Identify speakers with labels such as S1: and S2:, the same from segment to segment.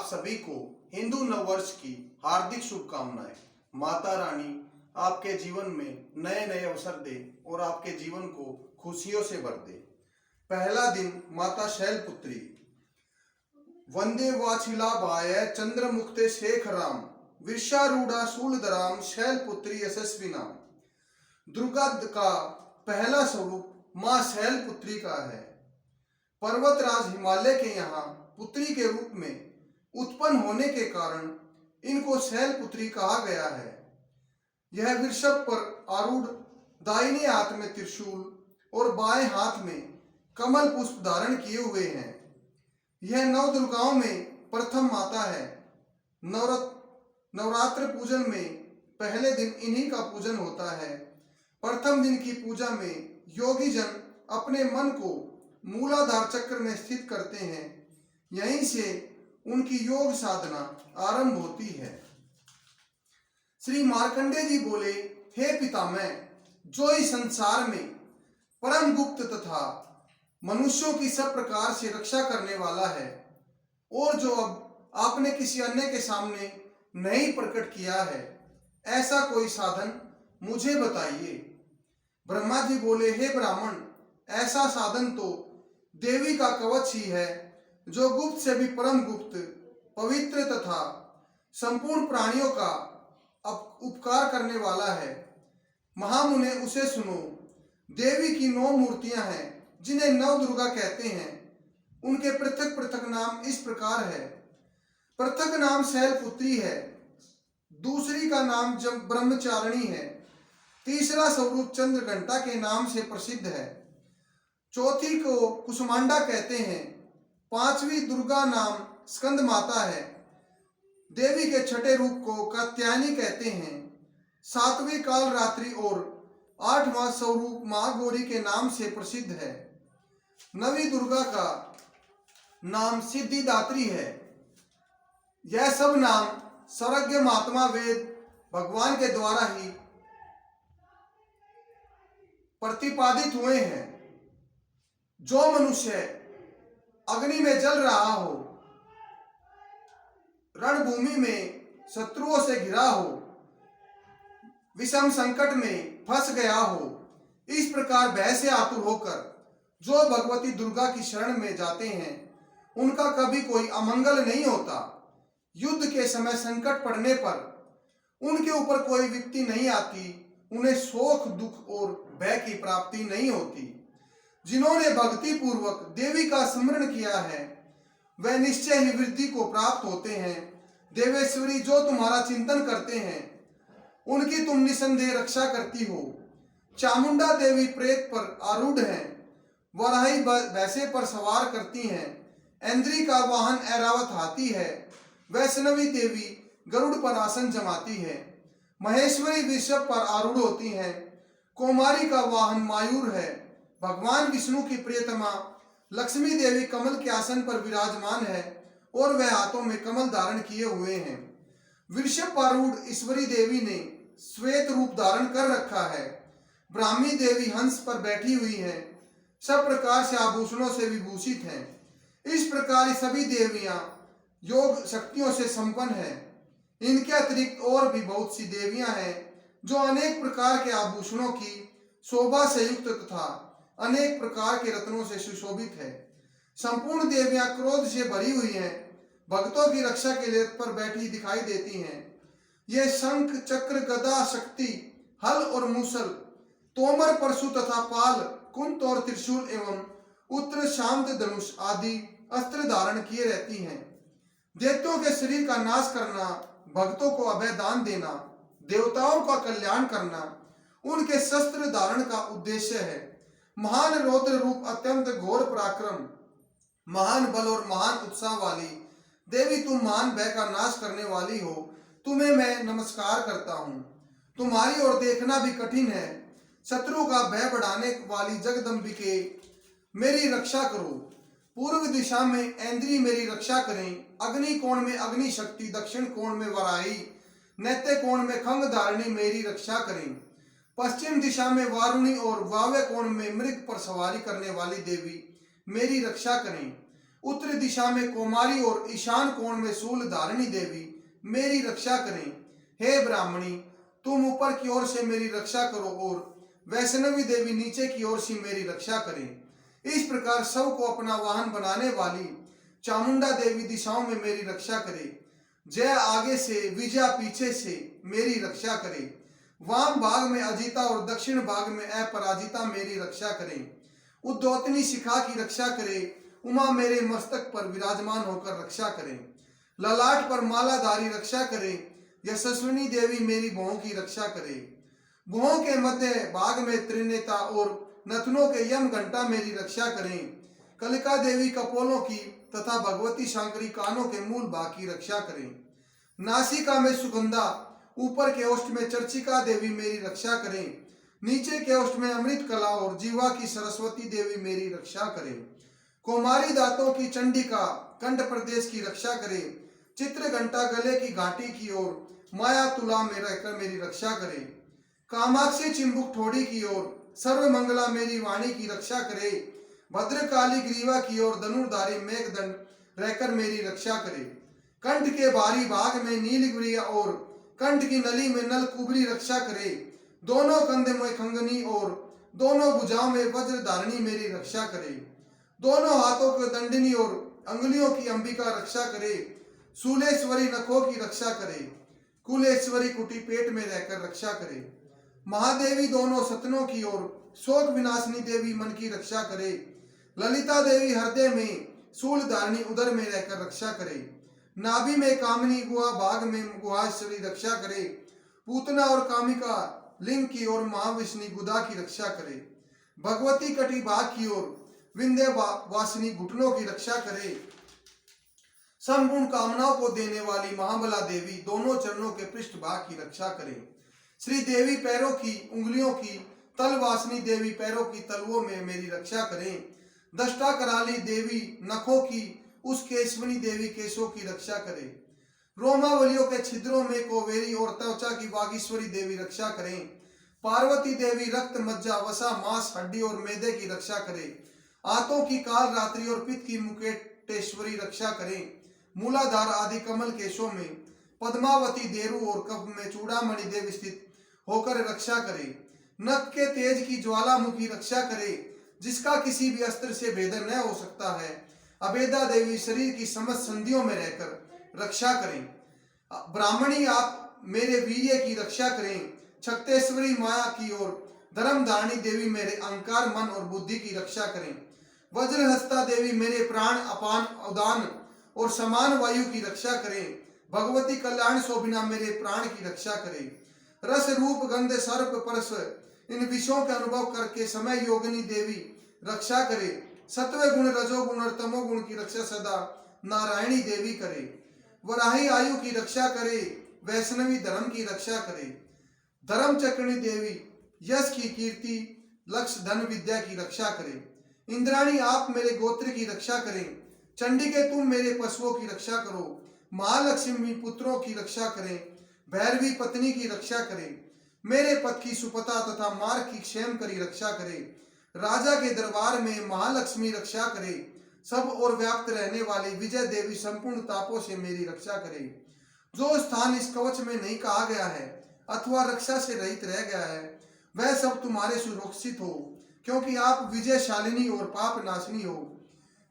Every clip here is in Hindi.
S1: सभी को हिंदू नववर्ष की हार्दिक शुभकामनाएं। माता रानी आपके जीवन में नए नए अवसर दे और आपके जीवन को खुशियों से भर दे। पहला दिन माता शैलपुत्री। वंदे वाचिलाभाय चंद्रमुक्ते शेखराम विश्वारूढ़ा शूलधराम शैलपुत्री यशस्विनाम। दुर्गा का पहला स्वरूप मां शैलपुत्री का है। पर्वतराज हिमालय के यहाँ पुत्री के रूप में उत्पन्न होने के कारण इनको शैलपुत्री कहा गया है। यह वृषभ पर आरूढ़, दाहिने हाथ में त्रिशूल और बाएं हाथ में कमल पुष्प धारण किए हुए हैं। यह नौ दुर्गाओं में प्रथम माता है। नवरात्र पूजन में पहले दिन इन्हीं का पूजन होता है। प्रथम दिन की पूजा में योगी जन अपने मन को मूलाधार चक्र में स्थित करते हैं। यहीं से उनकी योग साधना आरंभ होती है। श्री मार्कंडेय जी बोले, हे पितामह, जो इस संसार में परम गुप्त तथा मनुष्यों की सब प्रकार से रक्षा करने वाला है और जो अब आपने किसी अन्य के सामने नहीं प्रकट किया है, ऐसा कोई साधन मुझे बताइए। ब्रह्मा जी बोले, हे ब्राह्मण, ऐसा साधन तो देवी का कवच ही है, जो गुप्त से भी परम गुप्त, पवित्र तथा संपूर्ण प्राणियों का उपकार करने वाला है। महामुने, उसे सुनो। देवी की 9 मूर्तियां हैं, जिन्हें नव दुर्गा कहते हैं। उनके पृथक पृथक नाम इस प्रकार है। पृथक नाम शैलपुत्री है, दूसरी का नाम ब्रह्मचारिणी है, तीसरा स्वरूप चंद्रघंटा के नाम से प्रसिद्ध है, चौथी को कुसुमांडा कहते हैं, पांचवी दुर्गा नाम स्कंद माता है, देवी के छठे रूप को कात्यायनी कहते हैं, सातवीं काल रात्रि और 8वां स्वरूप महागौरी के नाम से प्रसिद्ध है। नवी दुर्गा का नाम सिद्धिदात्री है। यह सब नाम सर्वज्ञ महात्मा वेद भगवान के द्वारा ही प्रतिपादित हुए हैं। जो मनुष्य अग्नि में जल रहा हो, रणभूमि में शत्रुओं से घिरा हो, विषम संकट में फंस गया हो, इस प्रकार भय से आतुर होकर जो भगवती दुर्गा की शरण में जाते हैं, उनका कभी कोई अमंगल नहीं होता। युद्ध के समय संकट पड़ने पर उनके ऊपर कोई विपत्ति नहीं आती, उन्हें शोक, दुख और भय की प्राप्ति नहीं होती। जिन्होंने भक्ति पूर्वक देवी का स्मरण किया है, वह निश्चय ही वृद्धि को प्राप्त होते हैं। देवेश्वरी, जो तुम्हारा चिंतन करते हैं, उनकी तुम निसंदेह रक्षा करती हो। चामुंडा देवी प्रेत पर आरूढ़ हैं, वराही भैंसे पर सवार करती हैं, ऐन्द्री का वाहन ऐरावत हाथी है, वैष्णवी देवी गरुड़ पर आसन जमाती है, महेश्वरी वृषभ पर आरूढ़ होती हैं, कौमारी का वाहन मायूर है, भगवान विष्णु की प्रियतमा लक्ष्मी देवी कमल के आसन पर विराजमान है और वह हाथों में कमल धारण किए हुए हैं। वृषभ आरूढ़ ईश्वरी देवी ने श्वेत रूप धारण कर रखा है। ब्राह्मी देवी हंस पर बैठी हुई है, सब प्रकार से आभूषणों से विभूषित हैं। इस प्रकार सभी देवियां योग शक्तियों से संपन्न हैं। इनके अतिरिक्त और भी बहुत सी देवियां हैं, जो अनेक प्रकार के आभूषणों की शोभा से युक्त तथा अनेक प्रकार के रत्नों से सुशोभित है। संपूर्ण देवियां क्रोध से भरी हुई हैं, भक्तों की रक्षा के लिए पर बैठी दिखाई देती हैं। ये शंख, चक्र, गदा, शक्ति, हल और मूसल, तोमर, परशु तथा पाल, कुंत और त्रिशूल एवं उत्तर शांत धनुष आदि अस्त्र धारण किए रहती हैं। दैत्यों के शरीर का नाश करना, भक्तों को अभय दान देना, देवताओं का कल्याण करना उनके शस्त्र धारण का उद्देश्य है। महान रौद्र रूप, अत्यंत घोर पराक्रम, महान बल और महान उत्साह वाली देवी, तुम महान भय का नाश करने वाली हो। तुम्हें मैं नमस्कार करता हूँ। तुम्हारी ओर देखना भी कठिन है। शत्रु का भय बढ़ाने वाली जगदम्बिके, मेरी रक्षा करो। पूर्व दिशा में ऐन्द्री मेरी रक्षा करें। अग्नि कोण में अग्नि शक्ति, दक्षिण कोण में वराही, नैत्य कोण में खंग धारिणी मेरी रक्षा करें। पश्चिम दिशा में वारुणी और वाव्य कोण में मृग पर सवारी करने वाली देवी मेरी रक्षा करें। उत्तरी दिशा में कौमारी और ईशान कोण में शूल धारिणी देवी मेरी रक्षा करें। हे ब्राह्मणी, तुम ऊपर की ओर से मेरी रक्षा करो और वैष्णवी देवी नीचे की ओर से मेरी रक्षा करें। इस प्रकार सब को अपना वाहन बनाने वाली चामुंडा देवी दिशाओं में मेरी रक्षा करे। जय आगे से, विजया पीछे से मेरी रक्षा करे। वाम भाग में अजिता और दक्षिण भाग में अपराजिता मेरी रक्षा करें। उद्योतनी शिखा की रक्षा करे। उमा मेरे मस्तक पर विराजमान होकर रक्षा करें। ललाट पर मालाधारी रक्षा करे। यशस्विनी देवी मेरी भुवों की रक्षा करे। भुवों के मध्य भाग में त्रिनेता और नथनों के यम घंटा मेरी रक्षा करें। कलिका देवी कपोलों की तथा भगवती शंकरी कानों के मूल भाग की रक्षा करें। नासिका में सुगंधा, ऊपर के ओष्ठ में चर्चिका देवी मेरी रक्षा करें। नीचे के ओष्ठ में अमृत कला और जीवा की सरस्वती देवी मेरी रक्षा करें। कौमारी दांतों की चंडिका कंठ प्रदेश की रक्षा करे। चित्र घंटा गले की घाटी की ओर माया तुला में रहकर मेरी रक्षा करे। कामाक्षी चिंबुक ठोड़ी की ओर सर्वमंगला मेरी वाणी की रक्षा करे। भद्रकाली ग्रीवा की ओर धनुर्धारी मेघदंड रहकर मेरी रक्षा करे। कंठ के बाहरी भाग में नीलगिरी और कंठ की नली में नलकुबरी रक्षा करे। दोनों कंधे में खंगनी और दोनों भुजाओं में वज्र धारणी मेरी रक्षा करे। दोनों हाथों के दंडनी और अंगुलियों की अंबिका रक्षा करे। शूलेश्वरी नखों की रक्षा करे। कुलेश्वरी कुटी पेट में रहकर रक्षा करे। महादेवी दोनों सतनों की ओर शोक विनाशनी देवी मन की रक्षा करे। ललिता देवी हृदय में शूल धारणी उदर में रहकर रक्षा करे। नाभि में कामनी गुहा, भाग में गुहाश्वरी रक्षा करे। पूतना और कामिका लिंग की ओर महाविष्णु गुदा की रक्षा करे। भगवती कटी भाग की ओर विंध्य वासिनी घुटनों की रक्षा करे। संपूर्ण कामनाओं को देने वाली महाबला देवी दोनों चरणों के पृष्ठ भाग की रक्षा करे। श्री देवी पैरों की उंगलियों की तल वासनी देवी पैरों की तलवों में मेरी रक्षा करें। दष्टा कराली देवी नखों की उस केशवनी देवी केशों की रक्षा करे। रोमावलियों के छिद्रों में कोवेरी और त्वचा की वागीश्वरी देवी रक्षा करें। पार्वती देवी रक्त, मज्जा, वसा, मांस, हड्डी और मैदे की रक्षा करे। आंतों की काल रात्रि और पित्त की मुकेटेश्वरी रक्षा करें। मूलाधार आदि कमल केशों में पद्मावती देरु और कफ में चूड़ामणि देवी स्थित होकर रक्षा करे। नख के तेज की ज्वालामुखी रक्षा करे, जिसका किसी भी अस्त्र से भेदन न हो सकता है। अभेदा देवी शरीर की समस्त संधियों में रहकर रक्षा करें। ब्राह्मणी आप मेरे वीर्य की रक्षा करें। छक्तेश्वरी माया की ओर धर्मधारणी देवी मेरे अहंकार, मन और बुद्धि की रक्षा करें। वज्रहस्ता देवी मेरे प्राण, अपान, उदान और समान वायु की रक्षा करें। भगवती कल्याण शोभिना मेरे प्राण की रक्षा करें। रस, रूप, गंध, सर्प, परस इन विषयों का अनुभव करके समय योगिनी देवी रक्षा करे। सत्व गुण, रजोगुण और तमोगुण की रक्षा सदा नारायणी देवी करे। वराही आयु की रक्षा करे। वैष्णवी धर्म की रक्षा करे। धर्म चक्रिणी देवी यश की कीर्ति, लक्ष्य, धन, विद्या की रक्षा करे। इंद्राणी आप मेरे गोत्र की रक्षा करें। चंडिके तुम मेरे पशुओं की रक्षा करो। महालक्ष्मी पुत्रों की रक्षा करें। भैरवी पत्नी की रक्षा करें। मेरे पथ की सुपता तथा मार्ग की क्षेम करी रक्षा करे। राजा के दरबार में महालक्ष्मी रक्षा करे। सब और व्याप्त रहने वाली विजय देवी संपूर्ण तापों से मेरी रक्षा करे। जो स्थान इस कवच में नहीं कहा गया है अथवा रक्षा से रहित रह गया है, वह सब तुम्हारे सुरक्षित हो, क्योंकि आप विजयशालिनी और पाप नाशिनी हो।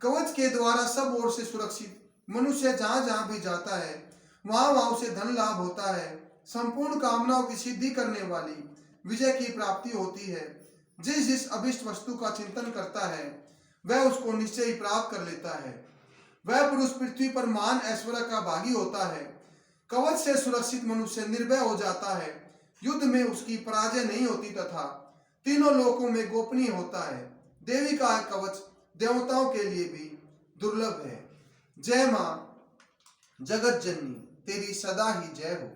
S1: कवच के द्वारा सब ओर से सुरक्षित मनुष्य जहां जहां भी जाता है वहां वहां उसे धन लाभ होता है। संपूर्ण कामनाओं की सिद्धि करने वाली विजय की प्राप्ति होती है। जिस जिस अभिष्ट वस्तु का चिंतन करता है वह उसको निश्चय ही प्राप्त कर लेता है। वह पुरुष पृथ्वी पर महान ऐश्वर्य का भागी होता है। कवच से सुरक्षित मनुष्य निर्भय हो जाता है। युद्ध में उसकी पराजय नहीं होती तथा तीनों लोकों में गोपनीय होता है। देवी का कवच देवताओं के लिए भी दुर्लभ है। जय मां जगत जननी, तेरी सदा ही जय हो।